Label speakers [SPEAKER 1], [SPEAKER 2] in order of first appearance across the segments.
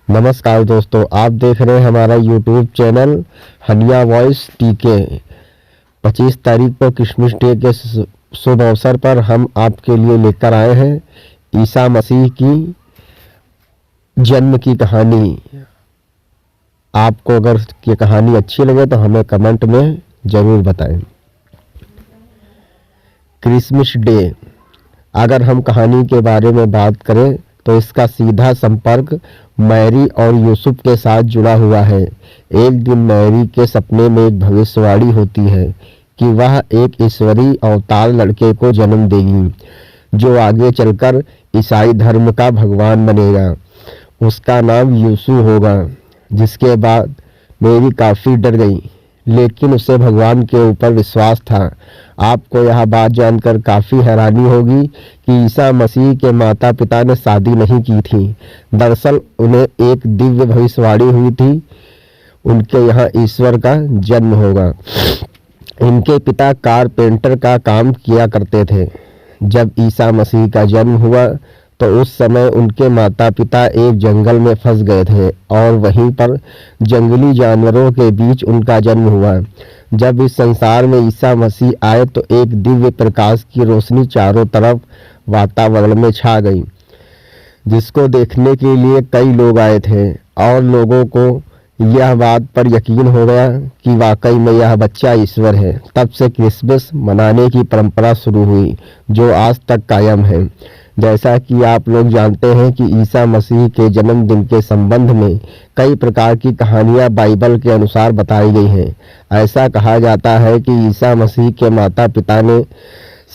[SPEAKER 1] नमस्कार दोस्तों, आप देख रहे हैं हमारा यूट्यूब चैनल हनिया वॉइस टीके। 25 तारीख को क्रिसमस डे के शुभ अवसर पर हम आपके लिए लेकर आए हैं ईसा मसीह की जन्म की कहानी। आपको अगर ये कहानी अच्छी लगे तो हमें कमेंट में ज़रूर बताएं। क्रिसमस डे, अगर हम कहानी के बारे में बात करें तो इसका सीधा संपर्क मैरी और यूसुफ के साथ जुड़ा हुआ है। एक दिन मैरी के सपने में एक भविष्यवाणी होती है कि वह एक ईश्वरीय अवतार लड़के को जन्म देगी जो आगे चलकर ईसाई धर्म का भगवान बनेगा। उसका नाम यीशु होगा। जिसके बाद मैरी काफ़ी डर गई, लेकिन उसे भगवान के ऊपर विश्वास था। आपको यह बात जानकर काफ़ी हैरानी होगी कि ईसा मसीह के माता पिता ने शादी नहीं की थी। दरअसल उन्हें एक दिव्य भविष्यवाणी हुई थी, उनके यहाँ ईश्वर का जन्म होगा। इनके पिता कारपेंटर का काम किया करते थे। जब ईसा मसीह का जन्म हुआ तो उस समय उनके माता पिता एक जंगल में फंस गए थे और वहीं पर जंगली जानवरों के बीच उनका जन्म हुआ। जब इस संसार में ईसा मसीह आए तो एक दिव्य प्रकाश की रोशनी चारों तरफ वातावरण में छा गई, जिसको देखने के लिए कई लोग आए थे और लोगों को यह बात पर यकीन हो गया कि वाकई में यह बच्चा ईश्वर है। तब से क्रिसमस मनाने की परंपरा शुरू हुई, जो आज तक कायम है। जैसा कि आप लोग जानते हैं कि ईसा मसीह के जन्मदिन के संबंध में कई प्रकार की कहानियां बाइबल के अनुसार बताई गई हैं। ऐसा कहा जाता है कि ईसा मसीह के माता पिता ने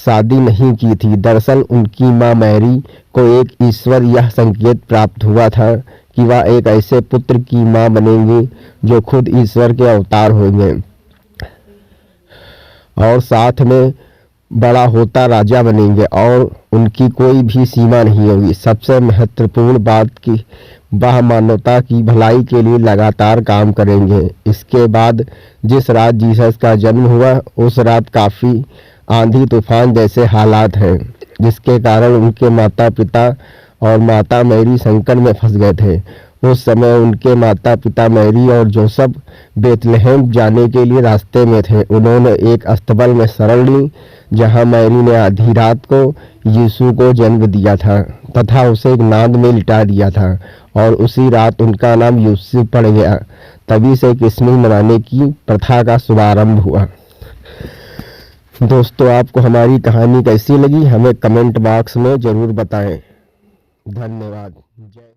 [SPEAKER 1] शादी नहीं की थी। दरअसल उनकी मां मैरी को एक ईश्वर यह संकेत प्राप्त हुआ था कि वह एक ऐसे पुत्र की मां बनेंगे जो खुद ईश्वर के अवतार होंगे और साथ में बड़ा होता राजा बनेंगे और उनकी कोई भी सीमा नहीं होगी। सबसे महत्वपूर्ण बात कि वह मानवता की भलाई के लिए लगातार काम करेंगे। इसके बाद जिस रात जीसस का जन्म हुआ उस रात काफ़ी आंधी तूफान जैसे हालात हैं, जिसके कारण उनके माता पिता और माता मैरी संकट में फंस गए थे। उस समय उनके माता पिता मैरी और जोसेफ बेथलेहम जाने के लिए रास्ते में थे। उन्होंने एक अस्तबल में शरण ली जहां मैरी ने आधी रात को यीशु को जन्म दिया था तथा उसे एक नाद में लिटा दिया था और उसी रात उनका नाम यूसुफ पड़ गया। तभी से क्रिसमस मनाने की प्रथा का शुभारंभ हुआ। दोस्तों, आपको हमारी कहानी कैसी लगी हमें कमेंट बॉक्स में ज़रूर बताएं। धन्यवाद। जय